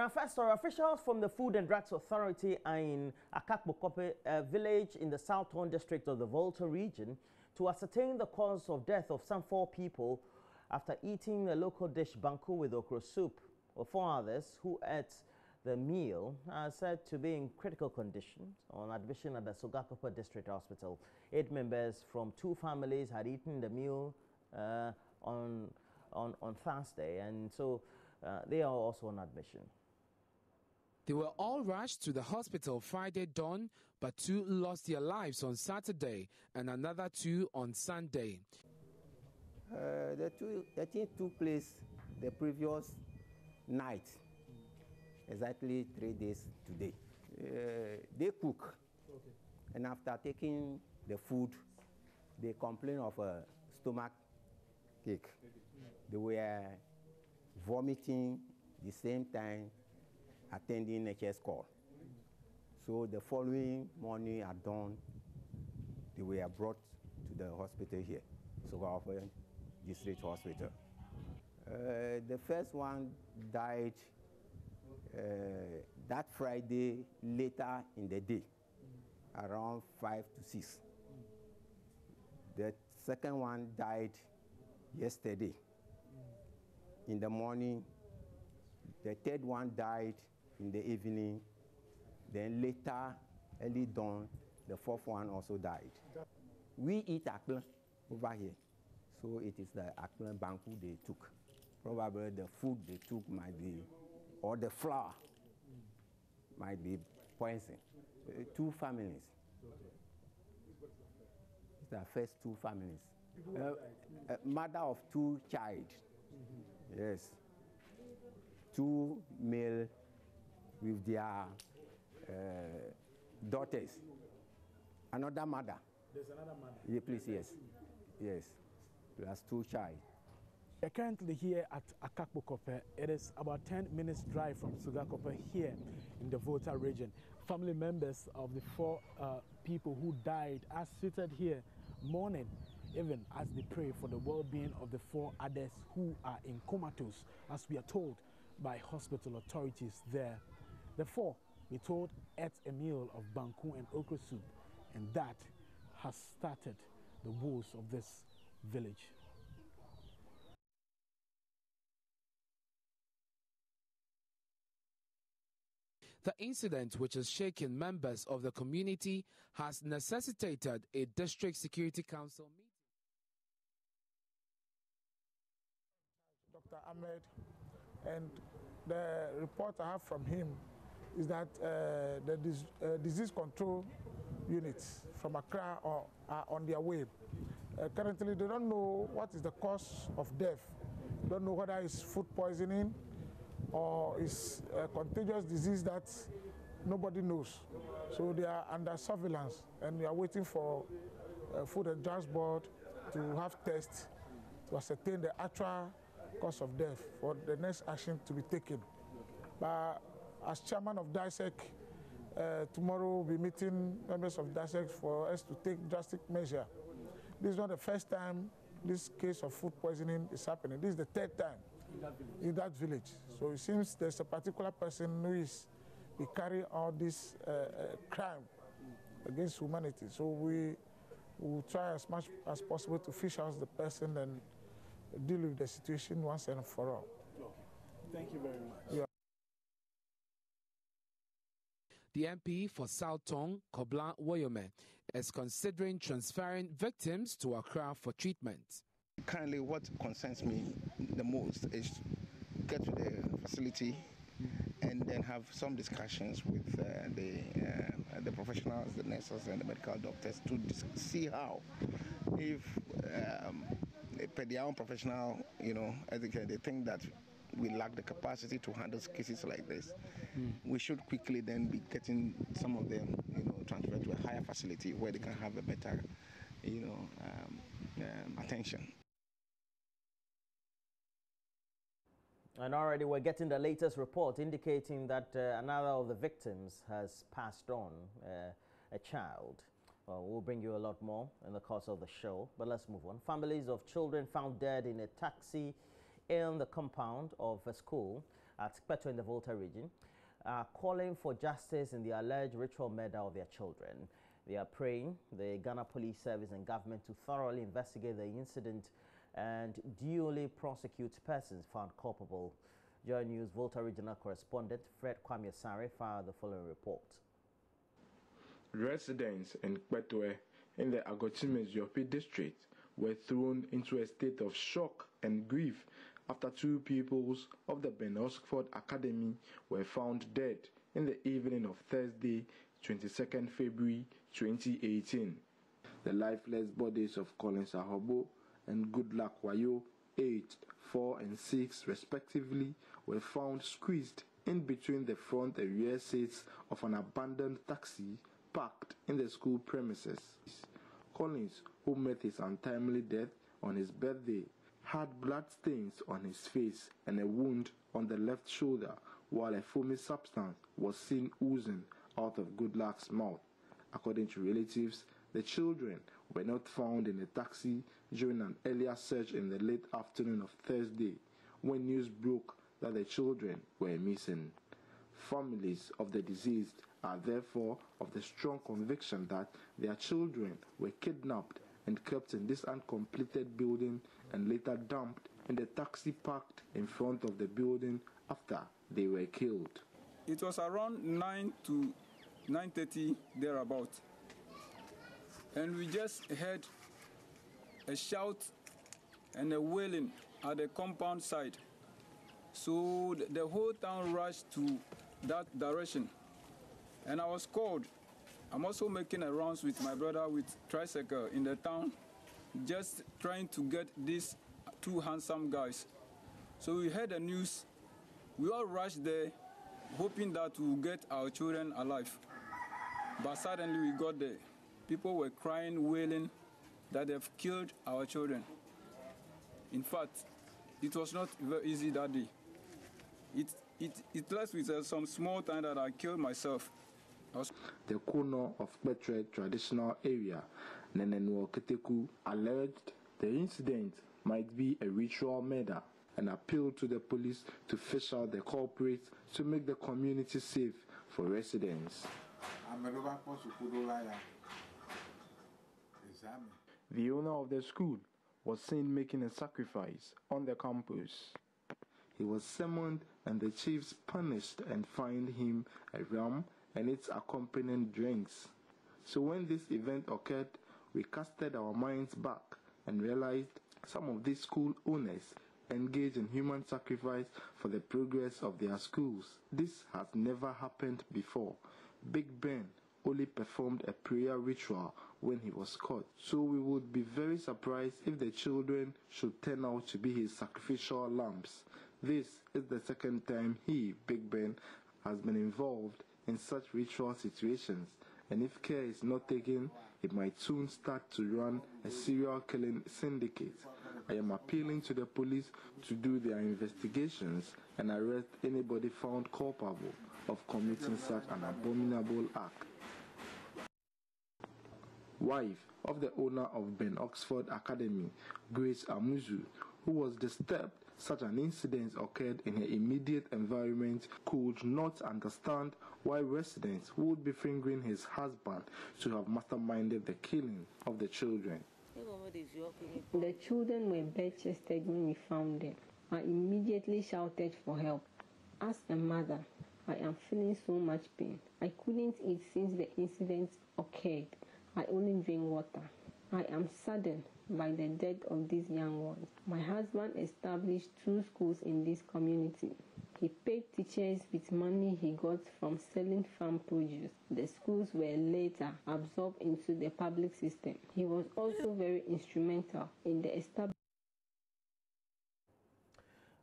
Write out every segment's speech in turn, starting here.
our first story, officials from the Food and Drugs Authority are in Kpetoe, a village in the southern district of the Volta region, to ascertain the cause of death of some 4 people after eating a local dish banku with okra soup. 4 others who ate the meal are said to be in critical condition on admission at the Kpetoe District Hospital. 8 members from 2 families had eaten the meal on Thursday, and so they are also on admission. They were all rushed to the hospital Friday dawn, but 2 lost their lives on Saturday and another 2 on Sunday. The thing took place the previous night, exactly 3 days today. They cook, and after taking the food, they complained of a stomach ache. They were vomiting the same time attending a chest call. So the following morning at dawn, they were brought to the hospital here, Kpetoe District Hospital. The first one died that Friday later in the day, around 5 to 6. The second one died yesterday in the morning. The third one died in the evening. Then later, early dawn, the 4th one also died. We eat akplen over here, so it is the akplen banku they took. Probably the food they took might be, or the flour might be poison. 2 families. It's the first 2 families. Mother of 2 child. Yes. 2 male with their daughters. Another mother. There's another mother? Yeah, please, yes. Yes. Plus 2 child. We're currently here at Kpetoe. It is about 10 minutes drive from Kpetoe here in the Volta region. Family members of the 4 people who died are seated here mourning, even as they pray for the well-being of the 4 others who are in comatose, as we are told by hospital authorities there. The 4, we told, ate a meal of banku and okra soup, and that has started the woes of this village. The incident, which has shaken members of the community, has necessitated a district security council meeting. Dr. Ahmed, and the report I have from him is that the disease control units from Accra are on their way. Currently, they don't know what is the cause of death. They don't know whether it's food poisoning or it's a contagious disease that nobody knows. So they are under surveillance, and we are waiting for Food and Drugs Board to have tests to ascertain the actual cause of death for the next action to be taken. But as chairman of DISEC, tomorrow we'll be meeting members of DISEC for us to take drastic measure. This is not the first time this case of food poisoning is happening. This is the 3rd time in that village. So it seems there's a particular person who is carrying out this crime against humanity. So we will try as much as possible to fish out the person and deal with the situation once and for all. Okay. Thank you very much. Yeah. The MP for South Tong, Koblan Woyome, is considering transferring victims to Accra for treatment. Currently, what concerns me the most is get to the facility and then have some discussions with the professionals, the nurses and the medical doctors to see how, if per their own professional, etiquette, they think that we lack the capacity to handle cases like this. We should quickly then be getting some of them, transferred to a higher facility where they can have a better, attention. And already we're getting the latest report indicating that another of the victims has passed on, a child. We'll bring you a lot more in the course of the show, but let's move on. Families of children found dead in a taxi in the compound of a school at Kpetoe in the Volta region are calling for justice in the alleged ritual murder of their children. They are praying the Ghana Police Service and government to thoroughly investigate the incident and duly prosecute persons found culpable. JoyNews Volta regional correspondent Fred Kwame filed the following report. Residents in Kpetoe in the Agotime district were thrown into a state of shock and grief after two pupils of the Ben Oxford Academy were found dead in the evening of Thursday, 22nd February 2018. The lifeless bodies of Collins Ahobo and Goodluck Wayo, aged 4 and 6 respectively, were found squeezed in between the front and rear seats of an abandoned taxi parked in the school premises. Collins, who met his untimely death on his birthday, had blood stains on his face and a wound on the left shoulder, while a foamy substance was seen oozing out of Goodluck's mouth. According to relatives, the children were not found in a taxi during an earlier search in the late afternoon of Thursday, when news broke that the children were missing. Families of the deceased are therefore of the strong conviction that their children were kidnapped and kept in this uncompleted building and later dumped in the taxi parked in front of the building after they were killed. It was around 9 to 9:30 thereabout, and we just heard a shout and a wailing at the compound side. So the whole town rushed to that direction, and I was called. I'm also making a rounds with my brother with tricycle in the town, just trying to get these two handsome guys. So we heard the news. We all rushed there, hoping that we'll get our children alive. But suddenly we got there. People were crying, wailing that they've killed our children. In fact, it was not very easy that day. It left with some small time that I killed myself. The corner of Kpetoe traditional area, Nenenwo Keteku, alleged the incident might be a ritual murder and appealed to the police to fish out the culprits to make the community safe for residents. The owner of the school was seen making a sacrifice on the campus. He was summoned and the chiefs punished and fined him a ram and its accompanying drinks. So when this event occurred, we casted our minds back and realized some of these school owners engage in human sacrifice for the progress of their schools. This has never happened before. Big Ben only performed a prayer ritual when he was caught, so we would be very surprised if the children should turn out to be his sacrificial lambs. This is the second time he, Big Ben, has been involved in such ritual situations, and if care is not taken, it might soon start to run a serial killing syndicate. I am appealing to the police to do their investigations and arrest anybody found culpable of committing such an abominable act. Wife of the owner of Ben Oxford Academy, Grace Amuzu, who was disturbed such an incident occurred in her immediate environment, could not understand why residents would be fingering his husband to have masterminded the killing of the children. The children were bare-chested when we found them. I immediately shouted for help. As a mother, I am feeling so much pain. I couldn't eat since the incident occurred. I only drink water. I am saddened by the death of these young ones. My husband established 2 schools in this community. He paid teachers with money he got from selling farm produce. The schools were later absorbed into the public system. He was also very instrumental in the establishment.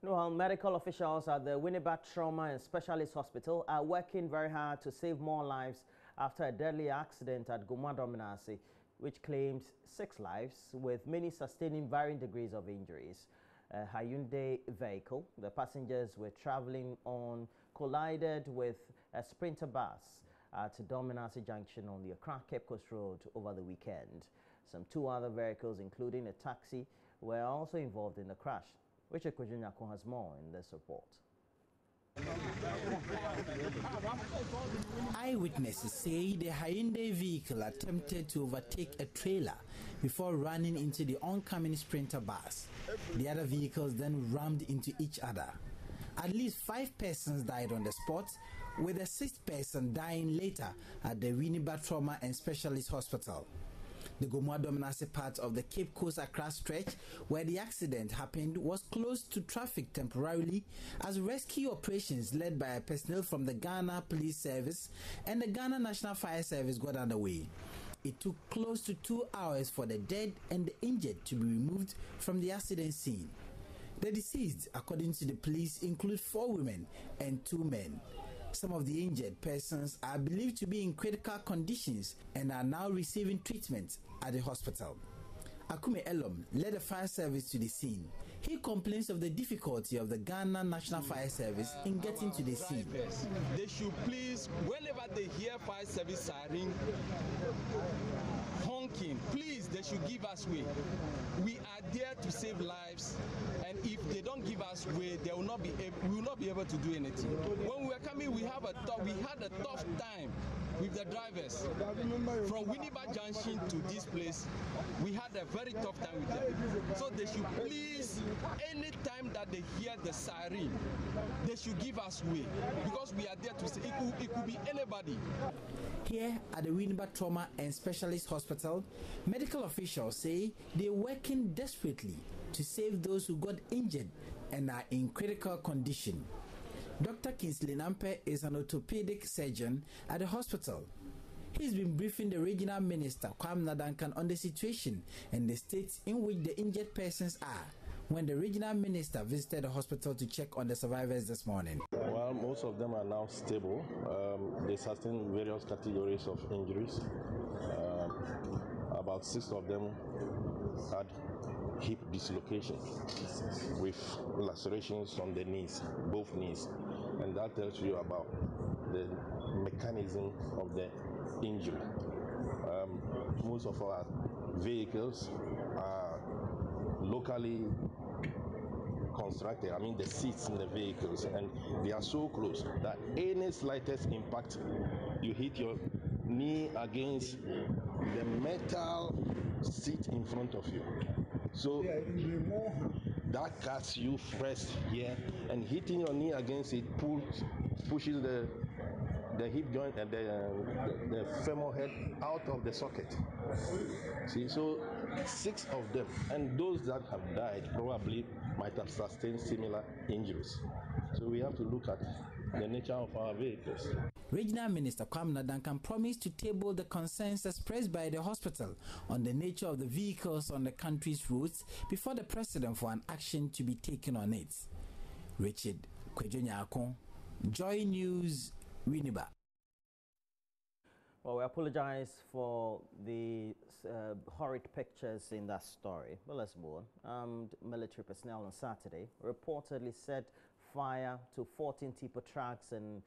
Well, medical officials at the Winneba Trauma and Specialist Hospital are working very hard to save more lives after a deadly accident at Goma Dominasi, which claimed 6 lives, with many sustaining varying degrees of injuries. A Hyundai vehicle the passengers were traveling on collided with a Sprinter bus at Dominasi Junction on the Accra-Cape Coast Road over the weekend. Some 2 other vehicles, including a taxi, were also involved in the crash. Richard Kojunyako has more in this report. Eyewitnesses say the Hyundai vehicle attempted to overtake a trailer before running into the oncoming Sprinter bus. The other vehicles then rammed into each other. At least 5 persons died on the spot, with a 6th person dying later at the Winneba Trauma and Specialist Hospital. The Gomoa-Dominase part of the Cape Coast Accra stretch where the accident happened was closed to traffic temporarily as rescue operations led by personnel from the Ghana Police Service and the Ghana National Fire Service got underway. It took close to 2 hours for the dead and the injured to be removed from the accident scene. The deceased, according to the police, include 4 women and 2 men. Some of the injured persons are believed to be in critical conditions and are now receiving treatment at the hospital. Akume Elom led the fire service to the scene. He complains of the difficulty of the Ghana National Fire Service in getting to the scene. They should please, whenever they hear fire service siren honking, please, they should give us way. We are there to save lives, and if they don't give us way, we will not be able to do anything. When we were coming, we had a tough time with the drivers. From Winneba Junction to this place, we had a very tough time with them. So they should please, anytime that they hear the siren, they should give us way, because we are there to say it could be anybody. Here at the Winneba Trauma and Specialist Hospital, medical officials say they're working desperately to save those who got injured and are in critical condition. Dr. Kingsley Nampe is an orthopedic surgeon at the hospital. He's been briefing the regional minister, Kwame Duncan, on the situation and the states in which the injured persons are when the regional minister visited the hospital to check on the survivors this morning. Well, most of them are now stable. They sustained various categories of injuries. About 6 of them had hip dislocation with lacerations on the knees, both knees. And that tells you about the mechanism of the injury. Most of our vehicles are locally constructed. I mean, the seats in the vehicles, and they are so close that any slightest impact, you hit your knee against the metal seat in front of you. So that cuts you first here, and hitting your knee against it pushes the hip joint and the femoral head out of the socket. See, so 6 of them, and those that have died probably might have sustained similar injuries. So we have to look at the nature of our vehicles. Regional Minister Kwame Duncan promised to table the concerns expressed by the hospital on the nature of the vehicles on the country's roads before the president for an action to be taken on it. Richard Kwejo-Nyakon, Joy News, Winneba. Well, we apologize for the horrid pictures in that story. But let's move on. Military personnel on Saturday reportedly set fire to 14 tipper trucks and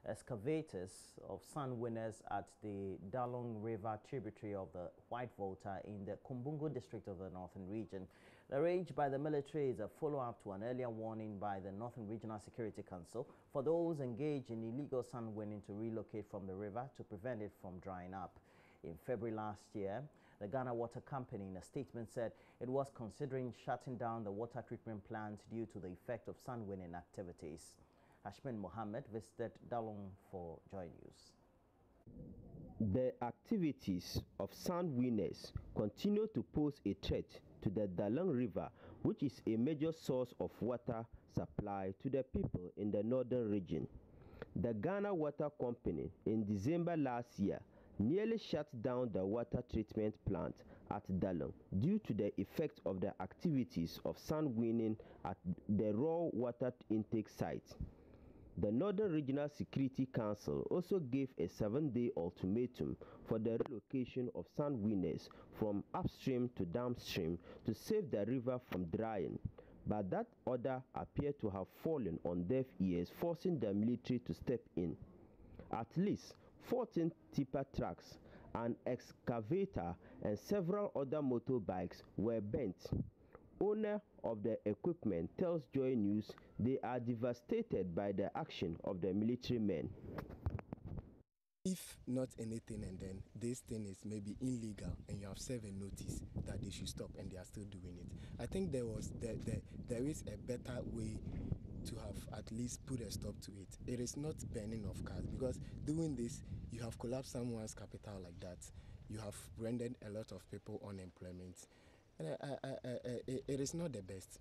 excavators of sun winners at the Dalong River tributary of the White Volta in the Kumbungu district of the Northern Region. The rage by the military is a follow-up to an earlier warning by the Northern Regional Security Council for those engaged in illegal sun winning to relocate from the river to prevent it from drying up. In February last year, the Ghana Water Company in a statement said it was considering shutting down the water treatment plant due to the effect of sun winning activities. Hashmin Mohammed visited Dalong for Joy News. The activities of sand winners continue to pose a threat to the Dalong River, which is a major source of water supply to the people in the northern region. The Ghana Water Company in December last year nearly shut down the water treatment plant at Dalong due to the effect of the activities of sand winning at the raw water intake site. The Northern Regional Security Council also gave a 7-day ultimatum for the relocation of sand winners from upstream to downstream to save the river from drying, but that order appeared to have fallen on deaf ears, forcing the military to step in. At least 14 tipper trucks, an excavator, and several other motorbikes were burnt. owner of the equipment tells Joy News they are devastated by the action of the military men. If not anything, and then this thing is maybe illegal and you have served a notice that they should stop and they are still doing it, I think there is a better way to have at least put a stop to it. It is not burning of cars, because doing this, you have collapsed someone's capital like that. You have rendered a lot of people unemployment. And it is not the best.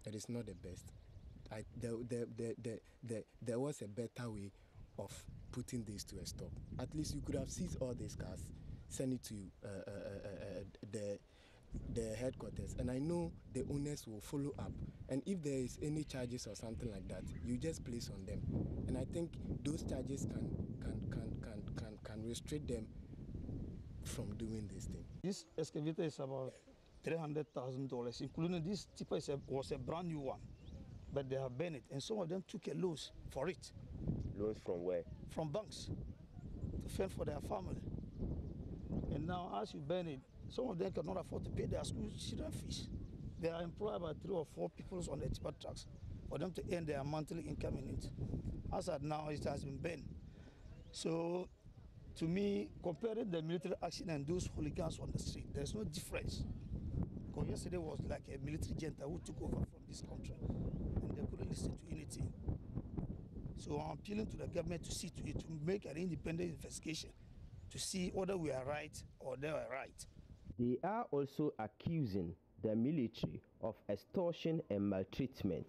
It is not the best. There was a better way of putting this to a stop. At least you could have seized all these cars, send it to the headquarters, and I know the owners will follow up. And if there is any charges or something like that, you just place on them. And I think those charges can restrict them from doing this thing. This excavator is about $300,000, including this tipper was a brand new one, but they have burned it, and some of them took a loan for it. Loans from where? From banks, to fend for their family. And now, as you burn it, some of them cannot afford to pay their school children fees. They are employed by 3 or 4 people on the tipper trucks for them to earn their monthly income in it. As at now, it has been burned. So, to me, comparing the military action and those hooligans on the street, there's no difference. Because yesterday was like a military junta who took over from this country, and they couldn't listen to anything. So I'm appealing to the government to see to it, to make an independent investigation to see whether we are right or they are right. They are also accusing the military of extortion and maltreatment.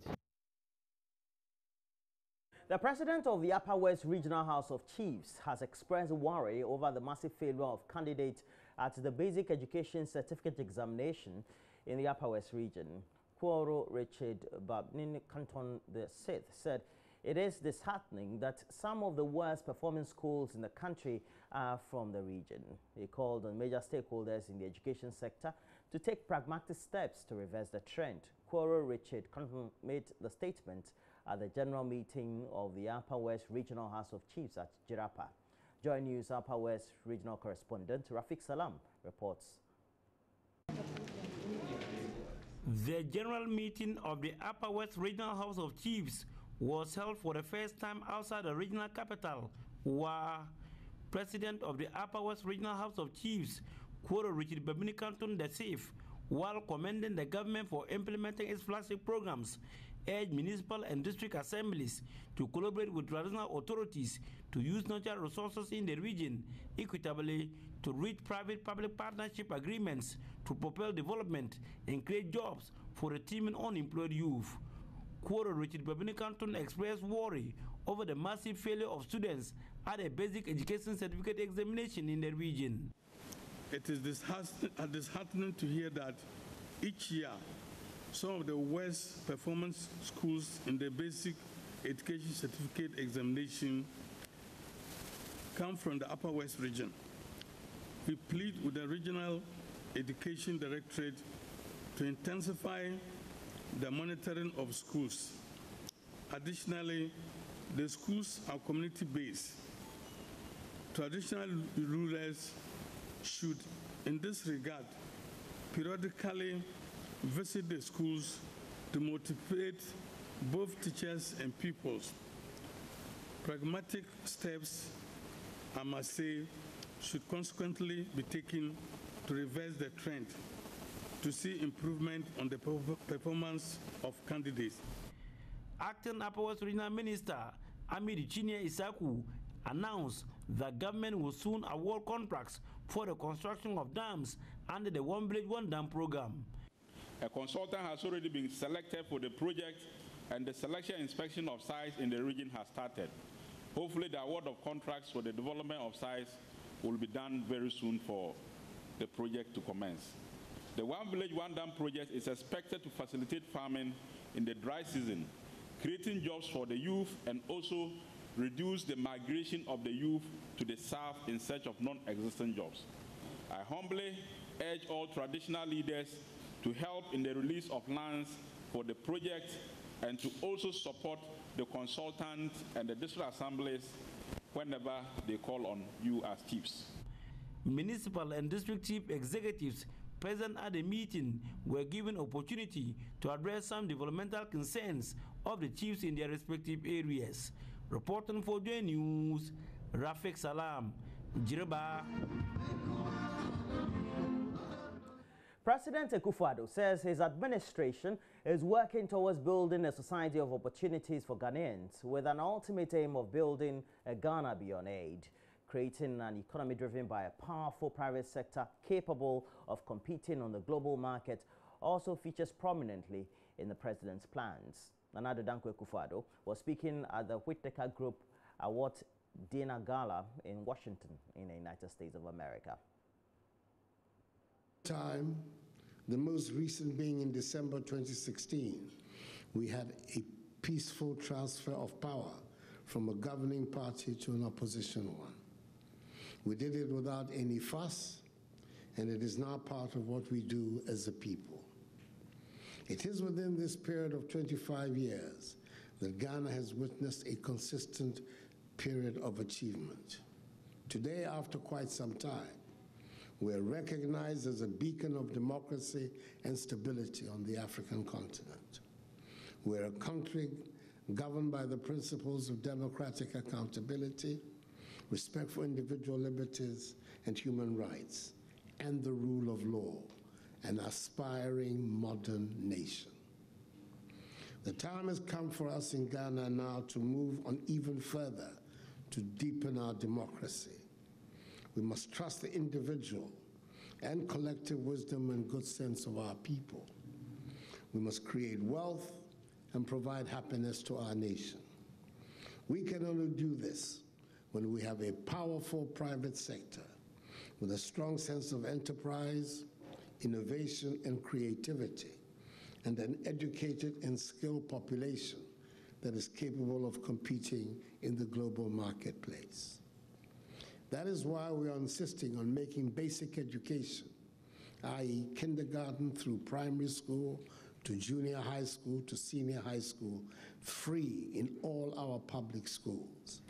The president of the Upper West Regional House of Chiefs has expressed worry over the massive failure of candidates at the Basic Education Certificate Examination in the Upper West region. Kpetoe Richard Babnin Canton VI said it is disheartening that some of the worst performing schools in the country are from the region. He called on major stakeholders in the education sector to take pragmatic steps to reverse the trend. Kpetoe Richard Canton made the statement at the general meeting of the Upper West Regional House of Chiefs at Jirapa. JoyNews Upper West Regional Correspondent Rafiq Salam reports. The general meeting of the Upper West Regional House of Chiefs was held for the first time outside the regional capital, where President of the Upper West Regional House of Chiefs, Kpetoe Richard Babini Canton VI, while commending the government for implementing its flagship programs, urged municipal and district assemblies to collaborate with traditional authorities to use natural resources in the region equitably to reach private-public partnership agreements to propel development and create jobs for the teeming unemployed youth. Kpetoe Richard Babini Canton expressed worry over the massive failure of students at a basic education certificate examination in the region. It is disheartening to hear that each year some of the worst performance schools in the basic education certificate examination come from the Upper West region. We plead with the Regional Education Directorate to intensify the monitoring of schools. Additionally, the schools are community-based. Traditional rulers should, in this regard, periodically visit the schools to motivate both teachers and pupils. Pragmatic steps, I must say, should consequently be taken to reverse the trend, to see improvement on the performance of candidates. Acting Upper West Regional Minister Amiri Chinia Isaku announced that government will soon award contracts for the construction of dams under the One Village, One Dam program. A consultant has already been selected for the project, and the selection inspection of sites in the region has started. Hopefully, the award of contracts for the development of sites will be done very soon for the project to commence. The One Village, One Dam project is expected to facilitate farming in the dry season, creating jobs for the youth, and also reduce the migration of the youth to the south in search of non-existent jobs. I humbly urge all traditional leaders to help in the release of lands for the project and to also support the consultant and the district assemblies whenever they call on you as chiefs. Municipal and district chief executives present at the meeting were given opportunity to address some developmental concerns of the chiefs in their respective areas. Reporting for JoyNews, Rafik Salam, Jireba. President Kpetoe says his administration is working towards building a society of opportunities for Ghanaians with an ultimate aim of building a Ghana beyond aid, creating an economy driven by a powerful private sector capable of competing on the global market also features prominently in the president's plans. Nana Dankwa Kpetoe was speaking at the Whitaker Group Award Dinner Gala in Washington in the United States of America. Time, the most recent being in December 2016, we had a peaceful transfer of power from a governing party to an opposition one. We did it without any fuss, and it is now part of what we do as a people. It is within this period of 25 years that Ghana has witnessed a consistent period of achievement. Today, after quite some time, we are recognized as a beacon of democracy and stability on the African continent. We're a country governed by the principles of democratic accountability, respect for individual liberties and human rights, and the rule of law, an aspiring modern nation. The time has come for us in Ghana now to move on even further to deepen our democracy. We must trust the individual and collective wisdom and good sense of our people. We must create wealth and provide happiness to our nation. We can only do this when we have a powerful private sector with a strong sense of enterprise, innovation, and creativity, and an educated and skilled population that is capable of competing in the global marketplace. That is why we are insisting on making basic education, i.e. kindergarten through primary school to junior high school to senior high school, free in all our public schools.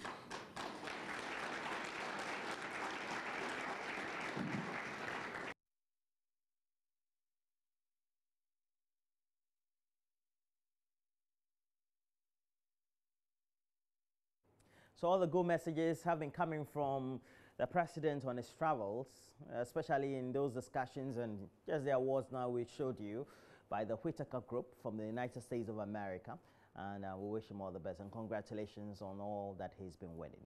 So all the good messages have been coming from the president on his travels, especially in those discussions and just the awards now we showed you by the Whitaker Group from the United States of America. And we wish him all the best and congratulations on all that he's been winning.